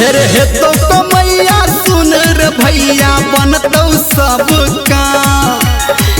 हेरे हे तो कमैया सुन रे भैया बनतौ सब काम।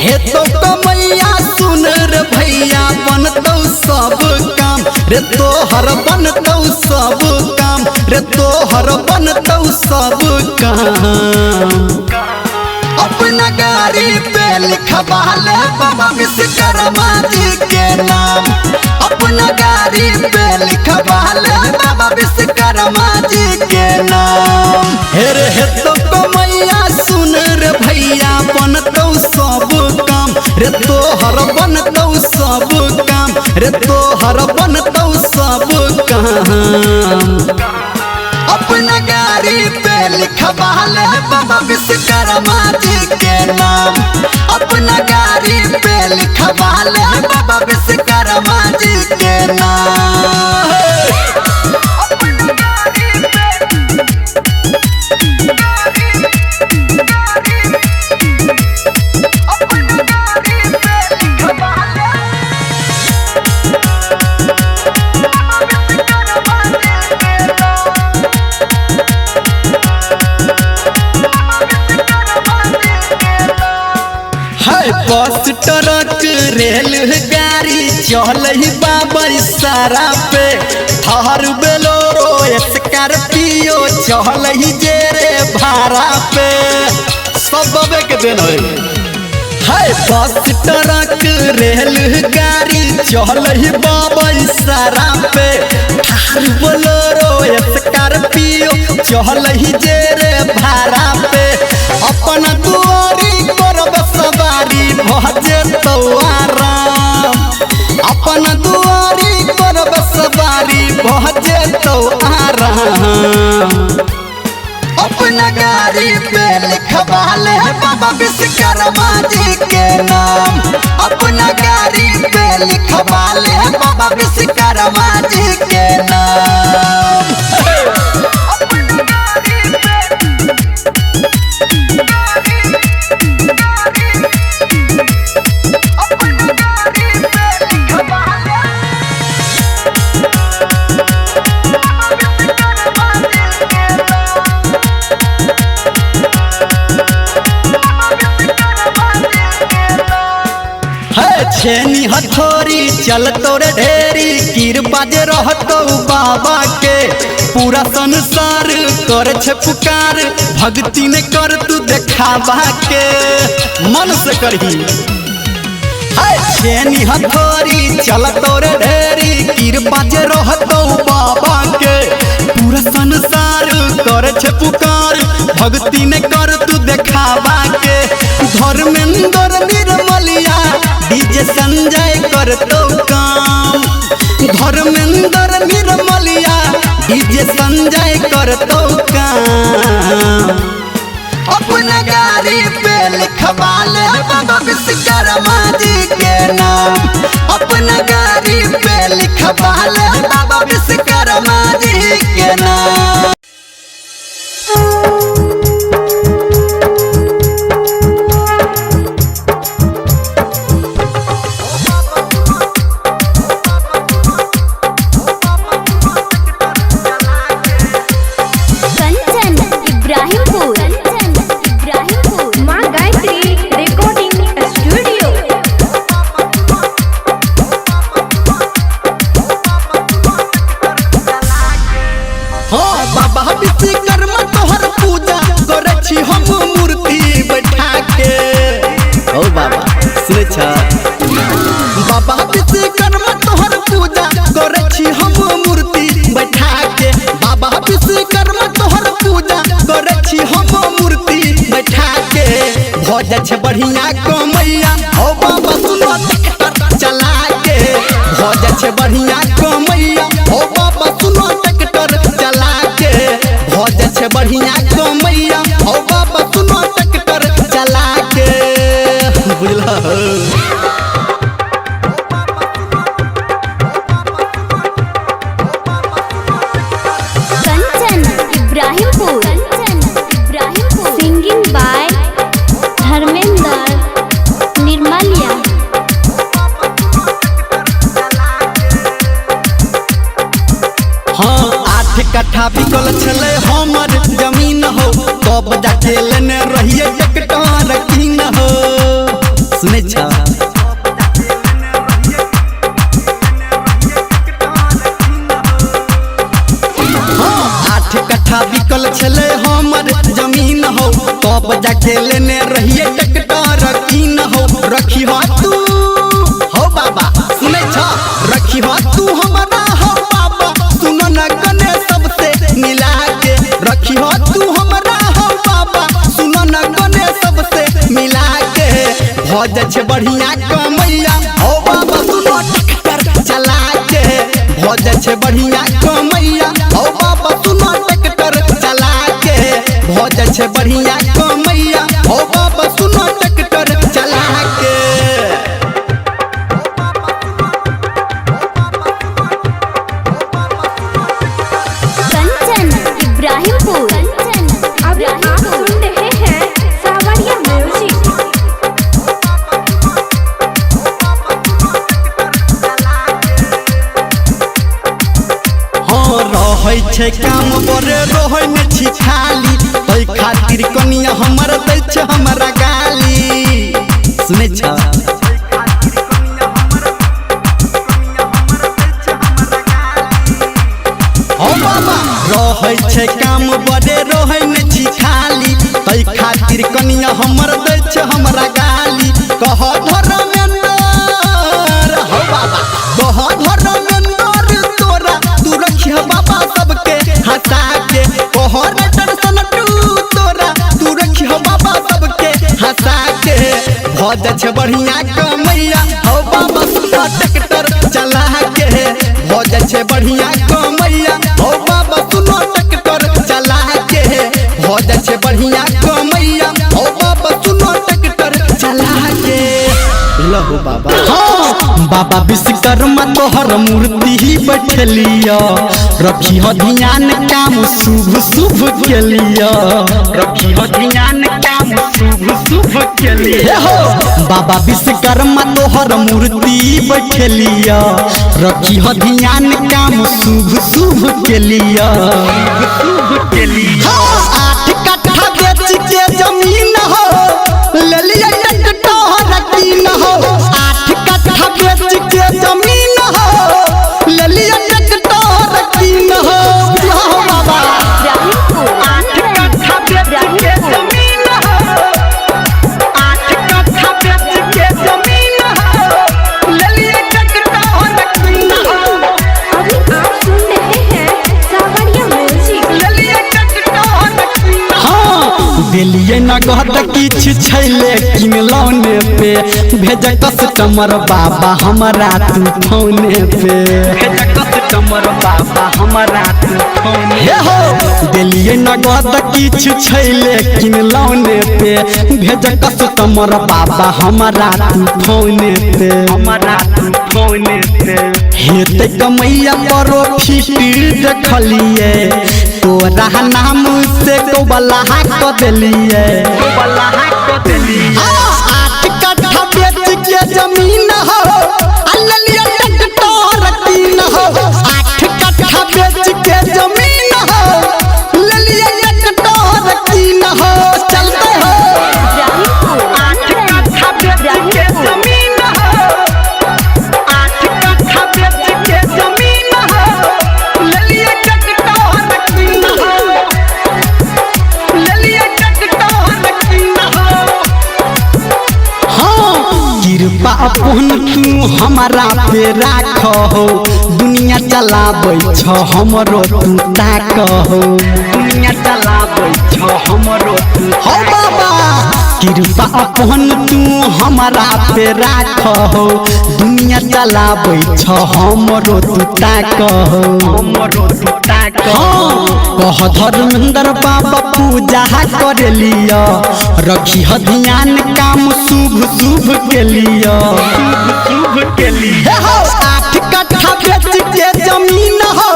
हे तो कमैया सुन रे भैया बनतौ सब काम रे तोहर बनतौ सब काम रे तोहर बनतौ सब काम। अपना गाड़ी पे लिखवा ले बाबा विश्वकर्मा जी के नाम। अपना गाड़ी पे लिखवा ले बाबा विश्वकर्मा जी के नाम। हेरे हे तो कमैया सुन रे भैया बनतौ सब काम रे तोहर बनतौ सब काम रे तोहर बनतौ सब काम। अपना गाड़ी पे लिखवा ले बाबा विश्वकर्मा जी के नाम। अपना गाड़ी पे लिखवा ले बाबा विश्वकर्मा जी के नाम। बस ट्रक रेल गाड़ी चल बाबा सारा पे थार बेलोरो स्कॉर्पियो चल जे रे भाड़ा पे सब के दिन है। बस ट्रक रेल गाड़ी चल बाबा सारा पे थार बेलोरो स्कॉर्पियो चल जे रे भाड़ा पे। अपन दुआरी करब सवारी भजे तो आराम। अपन दुआरी करब सवारी भजे तो आराम। अपना गाड़ी पे लिखवा ले बाबा विश्वकर्मा जी के नाम। अपना गाड़ी पे लिखवा ले बाबा विश्वकर्मा जी के नाम। छेनी हथौड़ी चल तोरे ढेरी कृपा जे रहतौ बाबा के। पूरा संसार कर छे पुकार भक्ति ने कर तू देखावा के मन से करही। छेनी हथौड़ी चल तोरे ढेरी कृपा जे रहतौ बाबा के। पूरा संसार कर छे पुकार भक्ति ने कर तू देखावा के। धर्मेंद्र निर्मलिया डीजे संजय करतो काम। धर्मेंद्र निर्मलिया डीजे संजय करतो काम। अपना गाड़ी पे लिखवा ले बाबा विश्वकर्मा जी के नाम। अपना गाड़ी पे लिखवा ले बाबा विश्वकर्मा जी के नाम। विश्वकर्मा तोहर पूजा करे छी हम मूर्ति बैठा के। ओ बाबा सुने छ बाबा विश्वकर्मा तोहर पूजा करे छी हम मूर्ति बैठा के। बाबा विश्वकर्मा तोहर पूजा करे छी हम मूर्ति बैठा के। भज छ बढ़िया कमैया ओ बाबा सुनो ट्रैक्टर चला के। भज छ बढ़िया कमैया ओ बाबा सुनो ट्रैक्टर चला के। भज छ बढ़िया कमैया ओ बाबा सुनो ट्रैक्टर चला के। बुझला कंचन इब्राहिमपुर सिंगिंग बाय धर्मेंद्र निर्मलिया। हाँ 8 कट्ठा बिकल छले हमर जमीन हो तब जाके लेने रहिए ट्रैक्टर कीन हो सुने छ 8 कट्ठा बिकल छले हमर जमीन हो तब जाके लेने रहिए ट्रैक्टर कीन हो रखी हो तू हो बाबा सुने छ रखी हो तू हमरा हो बाबा सुनो न कने सबसे मिला के रखी हो तू हमरा हो बाबा सुनो न कने सबसे मिला के हो जा छे बढ़िया कमैया हो बाबा सुनो ट्रैक्टर चला के हो जा छे बढ़िया कमैया हो बाबा सुनो ट्रैक्टर चला के हो जा छे बढ़िया कमैया हो बाबा सुनो ट्रैक्टर चला के कंचन इब्राहिमपुर। अभी आप सुन रहे हैं सावरिया म्यूजिक। हाँ रहै छै काम बड़े रहै ने छी खाली तै खातिर कनिया हमर दै छै हमरा गाली सुने छ हो बाबा रहै छै काम बड़े रहै ने छी खाली तै खातिर कनिया हमर दै छै हमरा गाली कह धर्मेंद्र हो बाबा कह धर्मेंद्र तोरा तू रखिया बाबा सबके हंसा के कह दर्शन तोरा तू रखिया बाबा सबके हंसा के हो जा छे बढ़िया कमैया हो बाबा सुनो ट्रैक्टर चला के हो जा छे बढ़िया कमैया हो बाबा सुनो ट्रैक्टर चला के हो जा छे बढ़िया कमैया हो बाबा सुनो ट्रैक्टर चला के लहो बाबा हाँ बाबा विश्वकर्मा तोहर मूर्ति ही बैठलिया रखी हो ध्यान काम शुभ शुभ के लिया रखी हो ध्यान काम शुभ शुभ के लिया हो बाबा विश्वकर्मा तोहर मूर्ति बैठलिया रखी हो ध्यान काम शुभ शुभ के लिया शुभ के लिया 8 कट्ठा बेच के जमीन हो ले लिया ट्रैक्टर कीन हो 8 कट्ठा बेच के जमीन हो ले लिया ट्रैक्टर कीन हो बाबा 8 कट्ठा बेच के जमीन हो 8 कट्ठा बेच के जमीन हो ले लिया ट्रैक्टर कीन हो अभी आप सुन रहे हैं सावरिया म्यूजिक। ले लिया ट्रैक्टर कीन हाँ दिलिए नगद किछ छैले किन लौने पे भेज कस्टमर बाबा हमरा तू फोने पे भेज कस्टमर बाबा हमरा तू फोने हे हो दिलिए नगद किछ छैले किन लौने पे भेज कस्टमर बाबा हमरा तू फोने पे हमरा तू फोने पे हेते कमैया प्रॉफिट देखलिए तोरा नाम से कोबला क देलिए कोबला क देलिए 8 कट्ठा बेच के जमीन हो अल्लिया ट्रैक्टर कीन हो 8 कट्ठा बेच के जमीन हो ललिया ट्रैक्टर कीन हो चलते हो इब्राहिमपुर। 8 कट्ठा बेच के जमीन हो 8 कट्ठा बेच के जमीन हो ललिया ट्रैक्टर कीन हो ललिया ट्रैक्टर कीन हो हाँ कृपा अपन तू हमारा पे राख हो दुनिया चलाबै छ हमरो तू ताक हो दुनिया चलाबै छ हमरो तू हो बाबा कृपा अपन तू हमारा पे राख हो दुनिया चलाबै छ हमरो तू ताक हो हमरो तू ताक हो कह धर्मेंद्र बाबा पूजा कर लिया रखी ह ध्यान काम शुभ शुभ के लिया शुभ के लिया 8 कट्ठा बेच के जमीन हो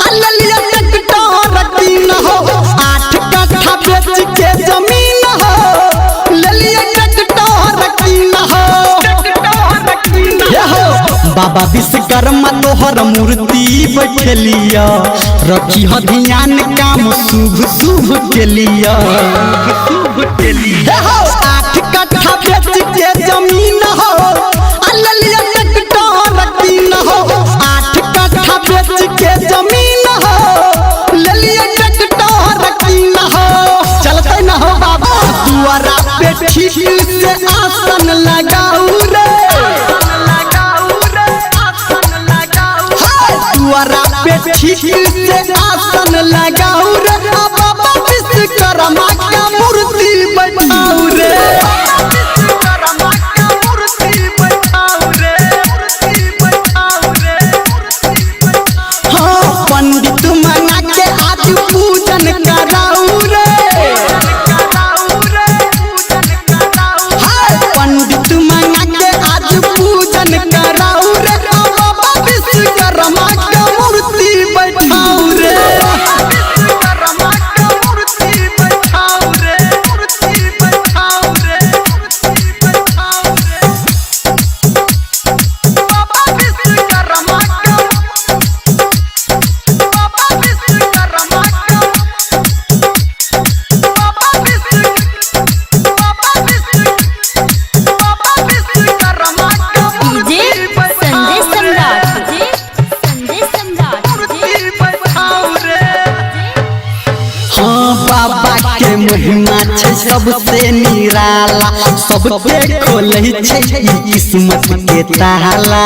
अल्लिया ट्रैक्टर कीन हो 8 कट्ठा बेच के जमीन हो ललिया ट्रैक्टर कीन हो बाबा विश्वकर्मा तोहर मूर्ति बैठलिया रखी ह ध्यान काम शुभ शुभ के लिया। 8 कट्ठा बेच के जमीन हो अल्लिया ट्रैक्टर कीन हो। 8 कट्ठा बेच के जमीन हो ललिया ट्रैक्टर कीन हो। चलते न हो बाबा दुआरा पे ठीक से आसन लगाऊ रे। दुआरा पे ठीक से आसन लगाऊ रे। बाबा विश्वकर्मा का मूर्ति बैठाऊ रे। हाँ पंडित मंगा के आज पूजन कराऊ रे। हाँ पंडित मंगा के आज पूजन कराऊ रे। बाबा विश्वकर्मा का मूर्ति बैठाऊ रे। बाबा के महिमा छै सबसे निराला। सबके खोलै छै किस्मत के ताला।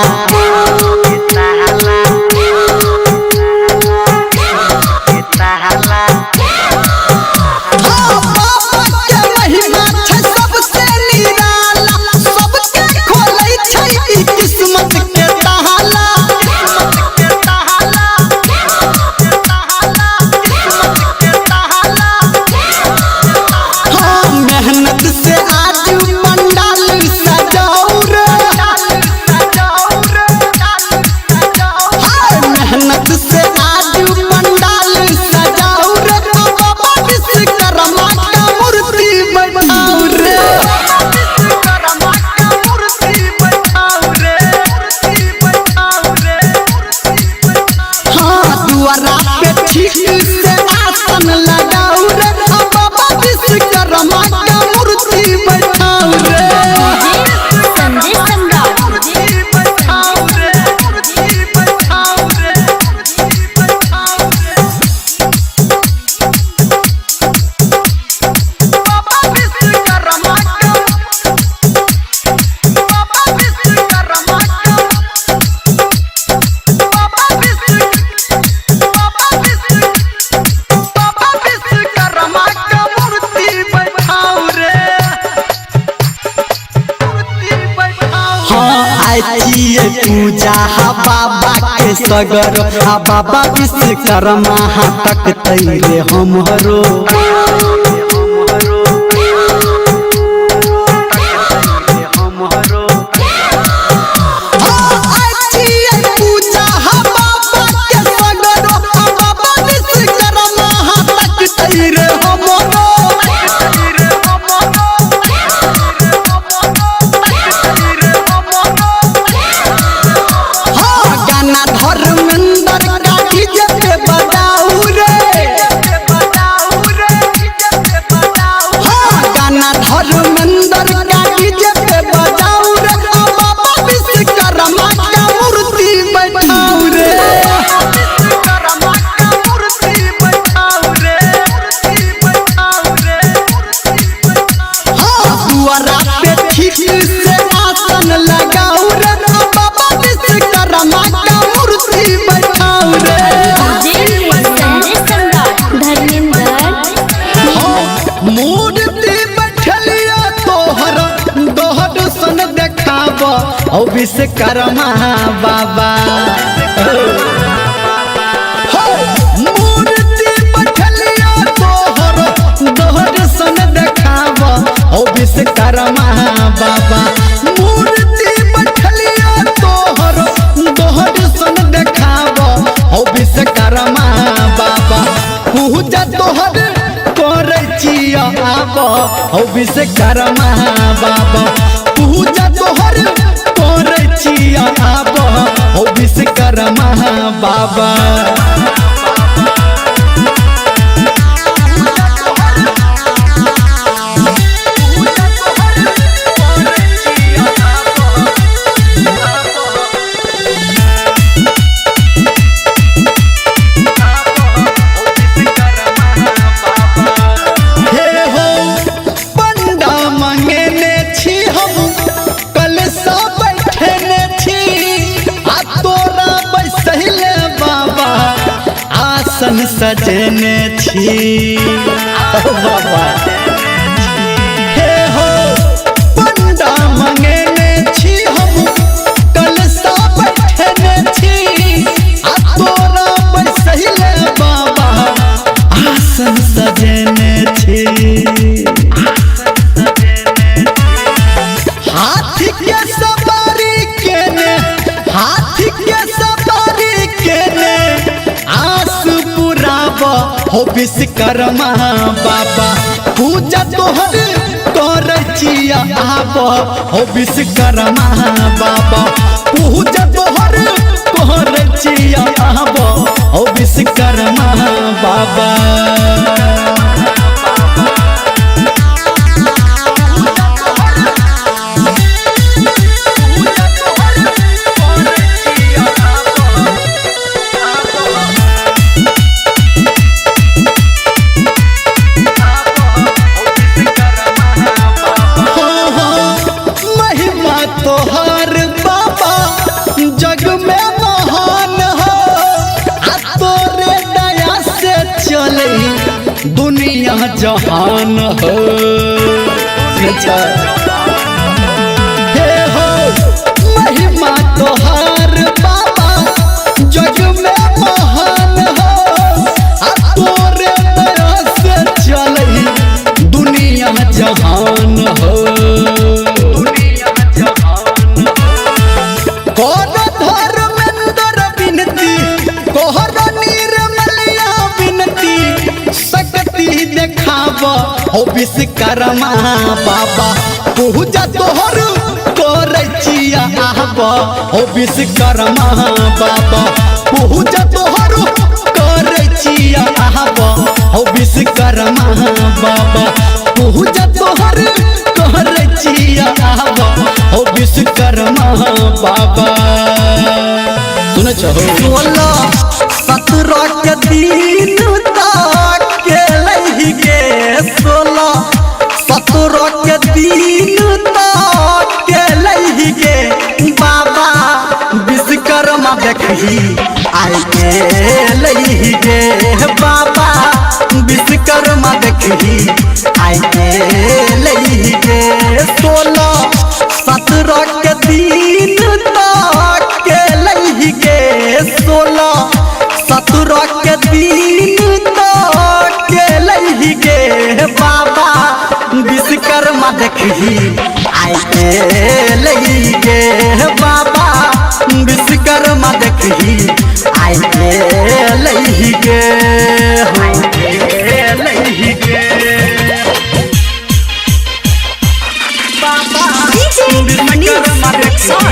पूजा हा बाबा के सगर हा बाबा विश्वकर्मा हा तक रे हमरो। विश्वकर्मा बाबा मूर्ति बैठलिया तोहर दोहर सन देखाब। विश्वकर्मा बाबा मूर्ति बैठलिया तोहर दोहर सन देखाब। विश्वकर्मा बाबा पूजा तोहर करे छिया आब। विश्वकर्मा बाबा पूजा तोहर करचिया आब हो विश्वकर्मा बाबा। सन सजने छी बाबा हे हो पंडा मंगेने छी हम कलसा बैठने छी आ तोरा बैसले बाबा आसन सजने छी। हाथी के सवारी केने हाथी के सवारी केने हो विश्वकर्मा बाबा पूजा तोहर करचिया आब हो विश्वकर्मा बाबा पूजा तोहर करचिया आब हो विश्वकर्मा बाबा। तोहर बाबा जग में महान हो आ तोरे दया से चले दुनिया जहान हो। हे हो महिमा तोहर बाबा जग में महान हो आ तोरे दया से चले दुनिया जहान हो। हो विश्वकर्मा बाबा पूजा तोहर करचिया आब हो विश्वकर्मा बाबा पूजा तोहर करचिया आब हो विश्वकर्मा बाबा पूजा तोहर करचिया आब हो विश्वकर्मा बाबा। सुन छहो 16-17 के दिन तक के लही गे 16-17 के दिन तक के लही गे बाबा विश्वकर्मा देखही आइ के लही गे बाबा विश्वकर्मा देखही आइ के लही गे 16-17 के दिन तक के लही गे 16-17 के दिन तक के लही गे बाबा विश्वकर्मा देखही आइ के लही गे बाबा विश्वकर्मा देखही आइ के लही गे लही गे बाबा विश्वकर्मा देखही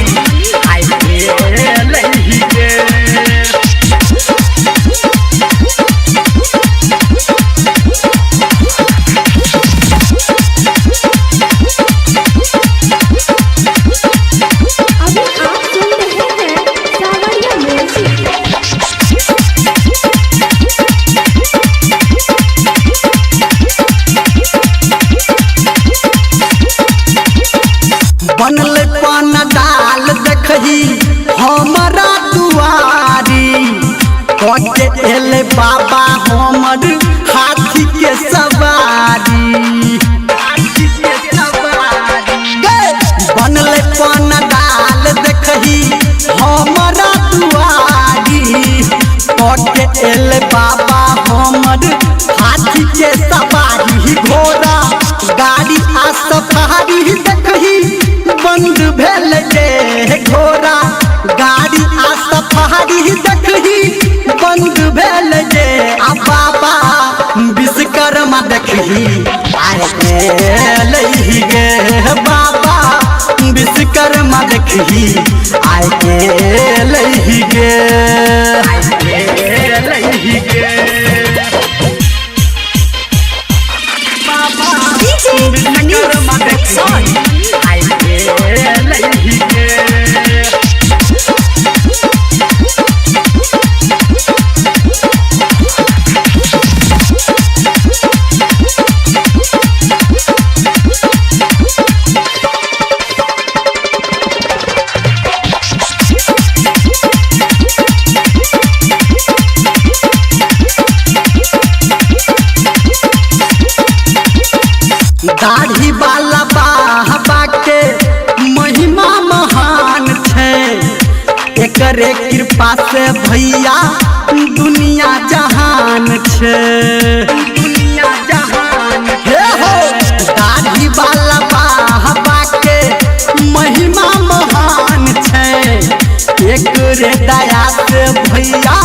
आइ के लही गे। बनल पान डाल देखही हमारा दुआरी कटे एले बाबा हमर हाथी के सवारी बनल पान डाल देखही हमारा दुआरी कटे एले बाबा हमर हाथी के सवारी घोड़ा गाड़ी आ सफारी देखही बंद भेल गे घोड़ा गाड़ी आ सफारी देखही बंद भेल गे आ बाबा विश्वकर्मा देखही आइ के लही गे बाबा विश्वकर्मा विश्वकर्मा देखी आए के लही गे विश्वकर्मा देखी आए के लही गे दाढ़ी वाला बाबा के महिमा महान छे एकरे कृपा से भैया दुनिया जहान छे दुनिया जहान हे हो दाढ़ी वाला बाबा के महिमा महान छे एकरे दया से भैया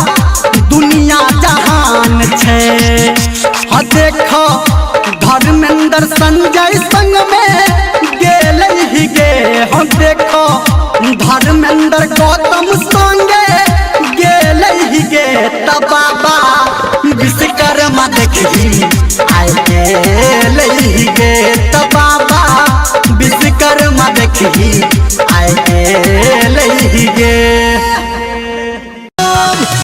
दुनिया जहान छे हाँ देखो धर्मेंद्र संजय संग में गेल ही गे हम देखो धर्मेंद्र गौतम संगे गेल ही गे तब बाबा विश्वकर्मा देखी आए गेल ही गे तब बाबा विश्वकर्मा देखी आए गेल ही गे।